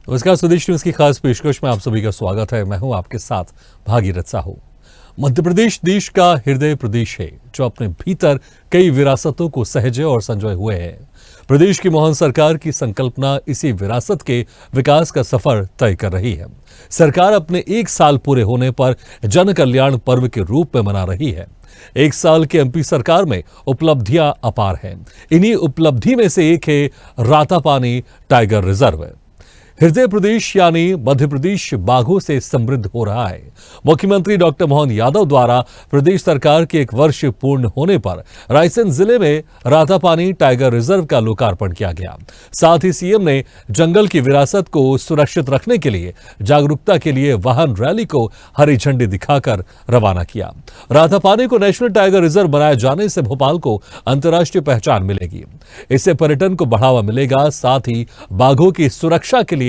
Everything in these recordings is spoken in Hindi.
नमस्कार, स्वदेश न्यूज की खास पेशकश में आप सभी का स्वागत है। मैं हूं आपके साथ भागीरथ साहू। मध्य प्रदेश देश का हृदय प्रदेश है जो अपने भीतर कई विरासतों को सहेजे और संजोए हुए है। प्रदेश की मोहन सरकार की संकल्पना इसी विरासत के विकास का सफर तय कर रही है। सरकार अपने 1 साल पूरे होने पर जन कल्याण पर्व के रूप में मना रही है। 1 साल के एमपी सरकार में उपलब्धियां अपार हैं। इन्हीं उपलब्धि में से एक है रातापानी टाइगर रिजर्व। हृदय प्रदेश यानी मध्य प्रदेश बाघों से समृद्ध हो रहा है। मुख्यमंत्री डॉक्टर मोहन यादव द्वारा प्रदेश सरकार के 1 वर्ष पूर्ण होने पर रायसेन जिले में रातापानी टाइगर रिजर्व का लोकार्पण किया गया। साथ ही सीएम ने जंगल की विरासत को सुरक्षित रखने के लिए जागरूकता के लिए वाहन रैली को हरी झंडी दिखाकर रवाना किया। रातापानी को नेशनल टाइगर रिजर्व बनाए जाने से भोपाल को अंतर्राष्ट्रीय पहचान मिलेगी। इससे पर्यटन को बढ़ावा मिलेगा, साथ ही बाघों की सुरक्षा के लिए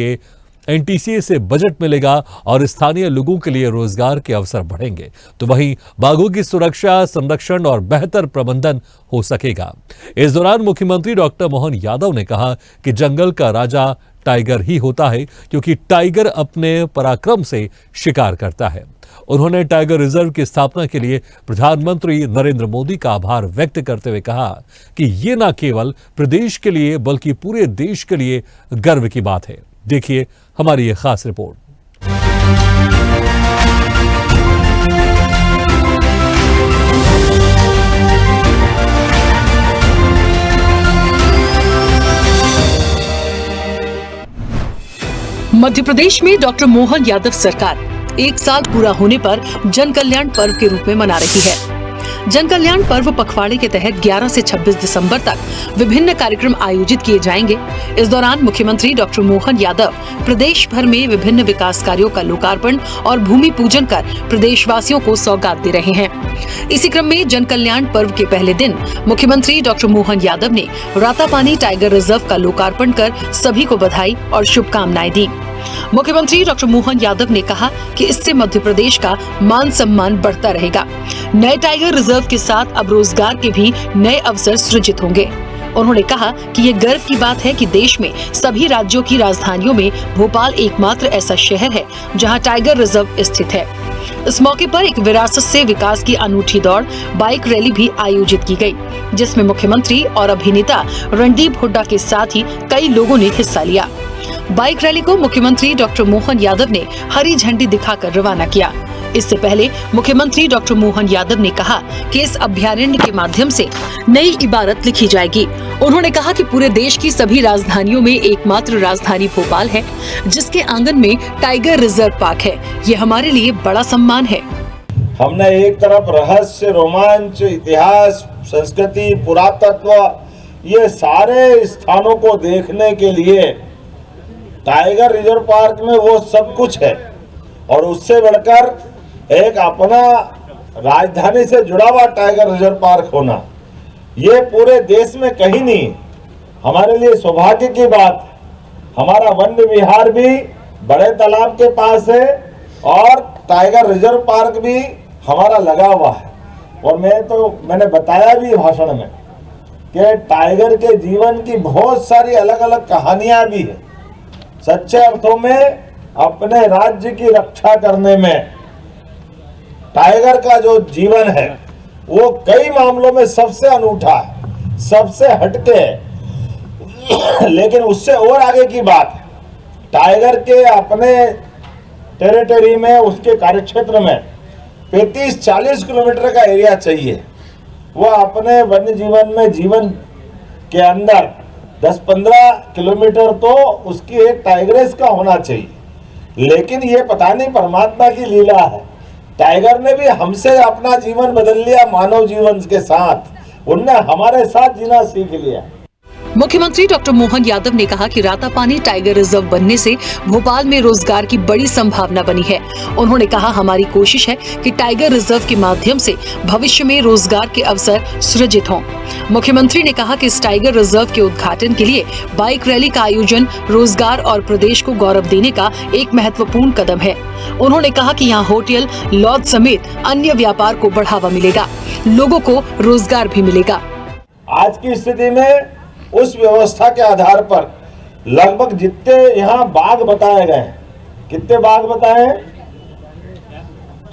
एनटीसीए से बजट मिलेगा और स्थानीय लोगों के लिए रोजगार के अवसर बढ़ेंगे। तो वहीं बाघों की सुरक्षा, संरक्षण और बेहतर प्रबंधन हो सकेगा। इस दौरान मुख्यमंत्री डॉक्टर मोहन यादव ने कहा कि जंगल का राजा टाइगर ही होता है, क्योंकि टाइगर अपने पराक्रम से शिकार करता है। उन्होंने टाइगर रिजर्व की स्थापना के लिए प्रधानमंत्री नरेंद्र मोदी का आभार व्यक्त करते हुए कहा कि ये न केवल प्रदेश के लिए बल्कि पूरे देश के लिए गर्व की बात है। देखिए हमारी ये खास रिपोर्ट। मध्य प्रदेश में डॉक्टर मोहन यादव सरकार 1 साल पूरा होने पर जन कल्याण पर्व के रूप में मना रही है। जन कल्याण पर्व पखवाड़े के तहत 11 से 26 दिसंबर तक विभिन्न कार्यक्रम आयोजित किए जाएंगे। इस दौरान मुख्यमंत्री डॉक्टर मोहन यादव प्रदेश भर में विभिन्न विकास कार्यों का लोकार्पण और भूमि पूजन कर प्रदेशवासियों को सौगात दे रहे हैं। इसी क्रम में जन कल्याण पर्व के पहले दिन मुख्यमंत्री डॉक्टर मोहन यादव ने रातापानी टाइगर रिजर्व का लोकार्पण कर सभी को बधाई और शुभकामनाएं दी। मुख्यमंत्री डॉक्टर मोहन यादव ने कहा कि इससे मध्य प्रदेश का मान सम्मान बढ़ता रहेगा। नए टाइगर रिजर्व के साथ अब रोजगार के भी नए अवसर सृजित होंगे। उन्होंने कहा कि ये गर्व की बात है कि देश में सभी राज्यों की राजधानियों में भोपाल एकमात्र ऐसा शहर है जहां टाइगर रिजर्व स्थित है। इस मौके पर एक विरासत से विकास की अनूठी दौड़ बाइक रैली भी आयोजित की गई, जिसमें मुख्यमंत्री और अभिनेता रणदीप हुड्डा के साथ ही कई लोगों ने हिस्सा लिया। बाइक रैली को मुख्यमंत्री डॉक्टर मोहन यादव ने हरी झंडी दिखाकर रवाना किया। इससे पहले मुख्यमंत्री डॉक्टर मोहन यादव ने कहा कि इस अभयारण्य के माध्यम से नई इबारत लिखी जाएगी। उन्होंने कहा कि पूरे देश की सभी राजधानियों में एकमात्र राजधानी भोपाल है जिसके आंगन में टाइगर रिजर्व पार्क है। ये हमारे लिए बड़ा सम्मान है। हमने एक तरफ रहस्य, रोमांच, इतिहास, संस्कृति, पुरातत्व, ये सारे स्थानों को देखने के लिए टाइगर रिजर्व पार्क में वो सब कुछ है, और उससे बढ़कर एक अपना राजधानी से जुड़ा हुआ टाइगर रिजर्व पार्क होना, ये पूरे देश में कहीं नहीं। हमारे लिए सौभाग्य की बात। हमारा वन्य विहार भी बड़े तालाब के पास है और टाइगर रिजर्व पार्क भी हमारा लगा हुआ है। और मैंने बताया भी भाषण में कि टाइगर के जीवन की बहुत सारी अलग अलग कहानियां भी है। सच्चे अर्थों में अपने राज्य की रक्षा करने में टाइगर का जो जीवन है वो कई मामलों में सबसे अनूठा है, सबसे हटके है। लेकिन उससे और आगे की बात है, टाइगर के अपने टेरिटरी में, उसके कार्यक्षेत्र में 35-40 किलोमीटर का एरिया चाहिए। वो अपने वन्य जीवन में जीवन के अंदर 10-15 किलोमीटर तो उसकी एक टाइग्रेस का होना चाहिए। लेकिन ये पता नहीं परमात्मा की लीला है, टाइगर ने भी हमसे अपना जीवन बदल लिया मानव जीवन के साथ। उनने हमारे साथ जीना सीख लिया। मुख्यमंत्री डॉक्टर मोहन यादव ने कहा कि रातापानी टाइगर रिजर्व बनने से भोपाल में रोजगार की बड़ी संभावना बनी है। उन्होंने कहा, हमारी कोशिश है कि टाइगर रिजर्व के माध्यम से भविष्य में रोजगार के अवसर सृजित हों। मुख्यमंत्री ने कहा कि इस टाइगर रिजर्व के उद्घाटन के लिए बाइक रैली का आयोजन रोजगार और प्रदेश को गौरव देने का एक महत्वपूर्ण कदम है। उन्होंने कहा कि यहाँ होटल, लॉज समेत अन्य व्यापार को बढ़ावा मिलेगा, लोगों को रोजगार भी मिलेगा। आज की स्थिति में उस व्यवस्था के आधार पर लगभग जितने यहाँ बाघ बताए गए हैं, कितने बाघ बताए हैं?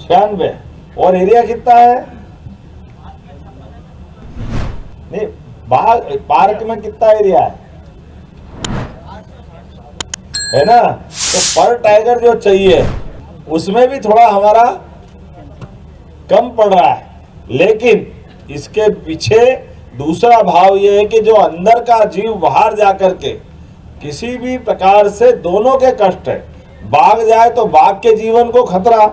96। और एरिया कितना है? नहीं, बाघ पार्क में कितना एरिया है ना? तो पर टाइगर जो चाहिए उसमें भी थोड़ा हमारा कम पड़ रहा है, लेकिन इसके पीछे दूसरा भाव ये है कि जो अंदर का जीव बाहर जाकर के किसी भी प्रकार से दोनों के कष्ट है। बाघ जाए तो बाघ के जीवन को खतरा,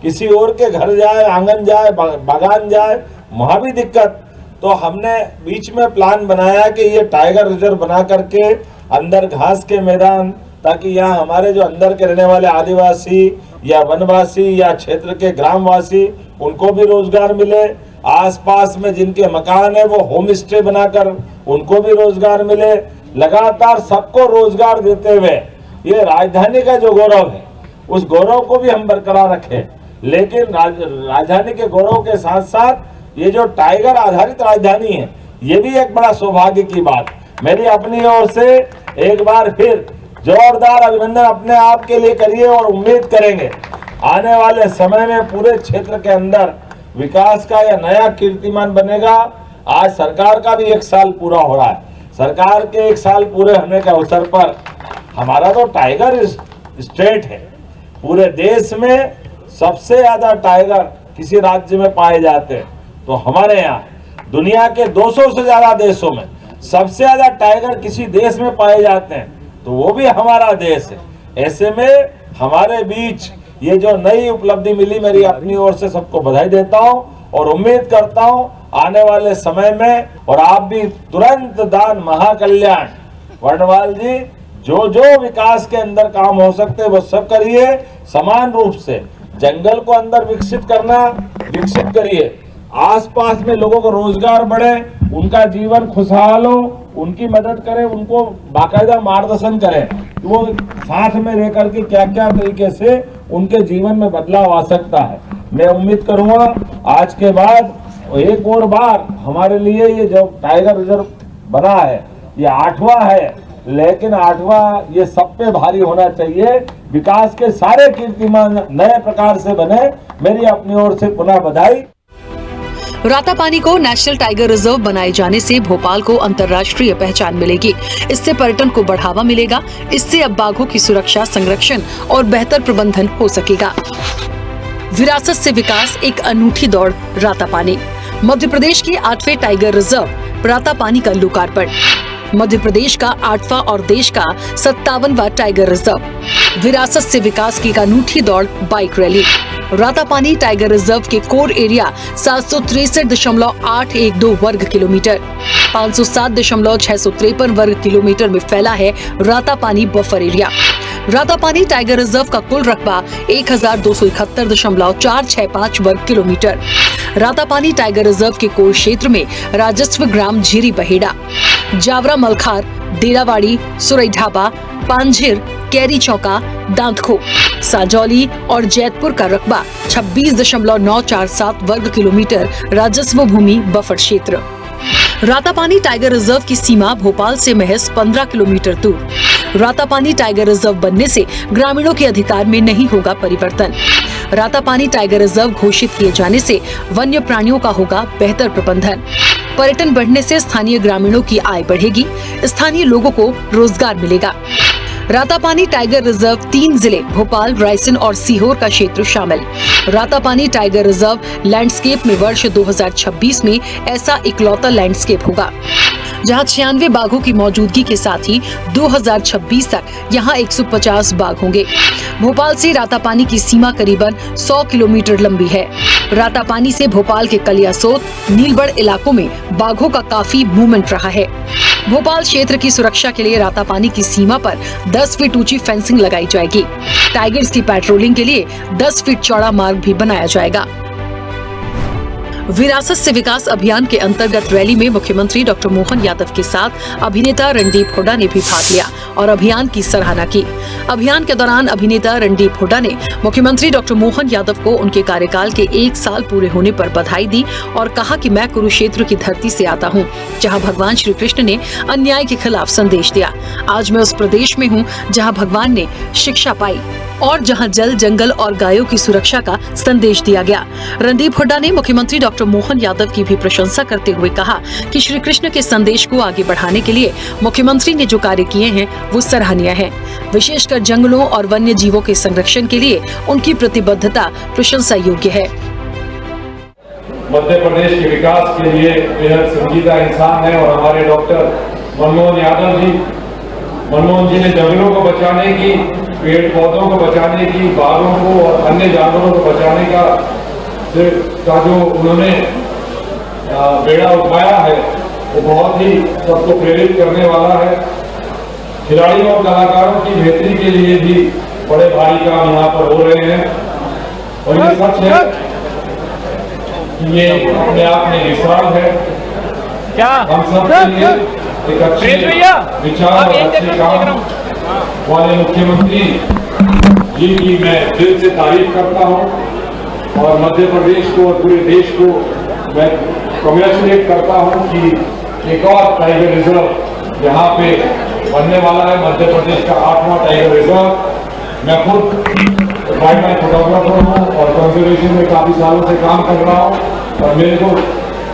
किसी और के घर जाए, आंगन जाए, बागान जाए, वहां भी दिक्कत। तो हमने बीच में प्लान बनाया कि ये टाइगर रिजर्व बना करके अंदर घास के मैदान, ताकि यहाँ हमारे जो अंदर के रहने वाले आदिवासी या वनवासी या क्षेत्र के ग्रामवासी, उनको भी रोजगार मिले। आसपास में जिनके मकान है वो होम स्टे बनाकर उनको भी रोजगार मिले। लगातार सबको रोजगार देते हुए ये राजधानी का जो गौरव है उस गौरव को भी हम बरकरार रखें। लेकिन राजधानी के गौरव के साथ साथ ये जो टाइगर आधारित राजधानी है ये भी एक बड़ा सौभाग्य की बात। मेरी अपनी ओर से एक बार फिर जोरदार अभिनंदन अपने आप के लिए करिए और उम्मीद करेंगे आने वाले समय में पूरे क्षेत्र के अंदर विकास का यह नया कीर्तिमान बनेगा। आज सरकार का भी 1 साल पूरा हो रहा है। सरकार के 1 साल पूरे होने के अवसर पर हमारा तो टाइगर स्टेट है। पूरे देश में सबसे ज्यादा टाइगर किसी राज्य में पाए जाते हैं तो हमारे यहाँ, दुनिया के 200 से ज्यादा देशों में सबसे ज्यादा टाइगर किसी देश में पाए जाते हैं तो वो भी हमारा देश है। ऐसे में हमारे बीच ये जो नई उपलब्धि मिली, मेरी अपनी ओर से सबको बधाई देता हूं और उम्मीद करता हूं आने वाले समय में, और आप भी तुरंत दान महाकल्याण वर्णवाल जी जो जो विकास के अंदर काम हो सकते वो सब करिए। समान रूप से जंगल को अंदर विकसित करना, विकसित करिए। आसपास में लोगों को रोजगार बढ़े, उनका जीवन खुशहाल हो, उनकी मदद करें, उनको बाकायदा मार्गदर्शन करें कि वो साथ में रह करके क्या क्या तरीके से उनके जीवन में बदलाव आ सकता है। मैं उम्मीद करूंगा आज के बाद एक और बार हमारे लिए ये जो टाइगर रिजर्व बना है ये 8वां है, लेकिन 8वां ये सब पे भारी होना चाहिए। विकास के सारे कीर्तिमान नए प्रकार से बने। मेरी अपनी ओर से पुनः बधाई। रातापानी को नेशनल टाइगर रिजर्व बनाए जाने से भोपाल को अंतर्राष्ट्रीय पहचान मिलेगी। इससे पर्यटन को बढ़ावा मिलेगा। इससे अब बाघों की सुरक्षा, संरक्षण और बेहतर प्रबंधन हो सकेगा। विरासत से विकास, एक अनूठी दौड़ रातापानी। मध्य प्रदेश के 8वें टाइगर रिजर्व रातापानी का लोकार्पण। मध्य प्रदेश का 8वां और देश का 57वां टाइगर रिजर्व। विरासत से विकास की एक अनूठी दौड़ bike rally. Ratapani tiger reserve के कोर एरिया 763.812 वर्ग किलोमीटर, 507.653 वर्ग किलोमीटर में फैला है Ratapani buffer area. Ratapani tiger reserve का कुल रकबा 1271.465 वर्ग किलोमीटर। रातापानी टाइगर रिजर्व के कोर क्षेत्र में राजस्व ग्राम झीरी बहेड़ा, जावरा मलखार, देलावाड़ी, सुरई ढाबा, पांझिर, कैरी चौका, दांतखो, साजौली और जैतपुर का रकबा 26.947 वर्ग किलोमीटर राजस्व भूमि बफर क्षेत्र। रातापानी टाइगर रिजर्व की सीमा भोपाल से महज 15 किलोमीटर दूर। रातापानी टाइगर रिजर्व बनने से ग्रामीणों के अधिकार में नहीं होगा परिवर्तन। रातापानी टाइगर रिजर्व घोषित किए जाने से वन्य प्राणियों का होगा बेहतर प्रबंधन। पर्यटन बढ़ने से स्थानीय ग्रामीणों की आय बढ़ेगी, स्थानीय लोगों को रोजगार मिलेगा। रातापानी टाइगर रिजर्व 3 जिले भोपाल, रायसेन और सीहोर का क्षेत्र शामिल। रातापानी टाइगर रिजर्व लैंडस्केप में वर्ष 2026 में ऐसा इकलौता लैंडस्केप होगा जहां 96 बाघों की मौजूदगी के साथ ही 2026 तक यहां 150 बाघ होंगे। भोपाल से रातापानी की सीमा करीबन 100 किलोमीटर लंबी है। रातापानी से भोपाल के कलियासोत, नीलबढ़ इलाकों में बाघों का काफी मूवमेंट रहा है। भोपाल क्षेत्र की सुरक्षा के लिए रातापानी की सीमा पर 10 फीट ऊंची फेंसिंग लगाई जाएगी। टाइगर्स की पेट्रोलिंग के लिए 10 फीट चौड़ा मार्ग भी बनाया जाएगा। विरासत से विकास अभियान के अंतर्गत रैली में मुख्यमंत्री डॉक्टर मोहन यादव के साथ अभिनेता रणदीप हुड्डा ने भी भाग लिया और अभियान की सराहना की। अभियान के दौरान अभिनेता रणदीप हुड्डा ने मुख्यमंत्री डॉक्टर मोहन यादव को उनके कार्यकाल के 1 साल पूरे होने पर बधाई दी और कहा कि मैं कुरुक्षेत्र की धरती से आता हूं, जहां भगवान श्री कृष्ण ने अन्याय के खिलाफ संदेश दिया। आज मैं उस प्रदेश में हूं जहां भगवान ने शिक्षा पाई और जहां जल, जंगल और गायों की सुरक्षा का संदेश दिया गया। रणदीप हुड्डा ने मुख्यमंत्री डॉक्टर मोहन यादव की भी प्रशंसा करते हुए कहा कि श्री कृष्ण के संदेश को आगे बढ़ाने के लिए मुख्यमंत्री ने जो कार्य किए हैं वो सराहनीय है। विशेषकर जंगलों और वन्य जीवों के संरक्षण के लिए उनकी प्रतिबद्धता प्रशंसा योग्य है। मध्य प्रदेश के विकास के लिए बेहद संजीदा इंसान है और हमारे डॉक्टर मनमोहन यादव जी, मनमोहन जी ने जंगलों को बचाने की, पेड़ पौधों को बचाने की, बाघों को और अन्य जानवरों को बचाने का जो उन्होंने बेड़ा उठाया है वो बहुत ही सबको प्रेरित करने वाला है। खिलाड़ियों और कलाकारों की बेहतरी के लिए भी बड़े भारी काम यहाँ पर हो रहे हैं और ये सच है कि ये अपने आप में विशाल है। क्या हम सब के लिए एक अच्छे विचार और अच्छे काम वाले मुख्यमंत्री जी की मैं दिल से तारीफ करता हूं और मध्य प्रदेश को और पूरे देश को मैं कांग्रेचुलेट करता हूं कि एक और टाइगर रिजर्व यहाँ पे बनने वाला है। मध्य प्रदेश का 8वां टाइगर रिजर्व। मैं खुद वाइल्ड लाइफ फोटोग्राफर हूँ और कंजर्वेशन में काफी सालों से काम कर रहा हूँ और मेरे को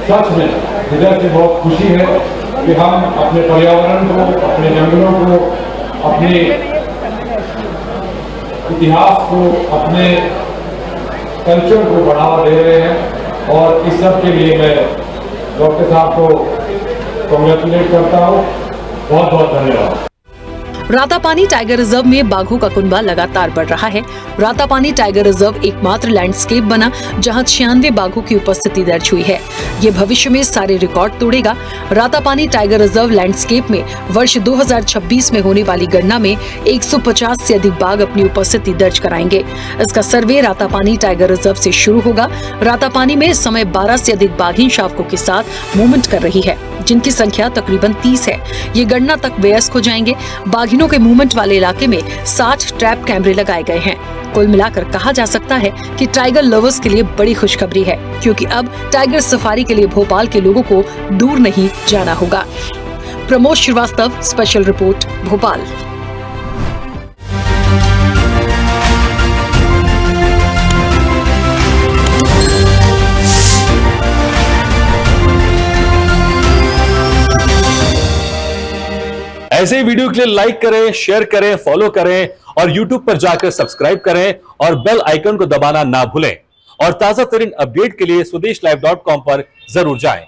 सच में हृदय से बहुत खुशी है कि हम अपने पर्यावरण को, अपने जंगलों को, अपने इतिहास को, अपने कल्चर को बढ़ावा दे रहे हैं और इस सब के लिए मैं डॉक्टर साहब को कांग्रेचुलेट करता हूँ। बहुत बहुत धन्यवाद। रातापानी टाइगर रिजर्व में बाघों का कुनबा लगातार बढ़ रहा है। रातापानी टाइगर रिजर्व एकमात्र लैंडस्केप बना जहां 96 बाघों की उपस्थिति दर्ज हुई है। ये भविष्य में सारे रिकॉर्ड तोड़ेगा। रातापानी टाइगर रिजर्व लैंडस्केप में वर्ष 2026 में होने वाली गणना में 150 से अधिक बाघ अपनी उपस्थिति दर्ज कराएंगे। इसका सर्वे रातापानी टाइगर रिजर्व से शुरू होगा। रातापानी में इस समय 12 से अधिक बाघिन शावकों के साथ मूवमेंट कर रही है, जिनकी संख्या तकरीबन 30 है। ये गणना तक वयस्क हो जाएंगे। बाघिनों के मूवमेंट वाले इलाके में 60 ट्रैप कैमरे लगाए गए हैं। कुल मिलाकर कहा जा सकता है कि टाइगर लवर्स के लिए बड़ी खुशखबरी है, क्योंकि अब टाइगर सफारी के लिए भोपाल के लोगों को दूर नहीं जाना होगा। Pramod Shrivastava, special report, Bhopal. ऐसे ही वीडियो के लिए लाइक करें, शेयर करें, फॉलो करें और YouTube पर जाकर सब्सक्राइब करें और बेल आइकन को दबाना ना भूलें। और ताजा तरीन अपडेट के लिए swedeshlive.com पर जरूर जाएं।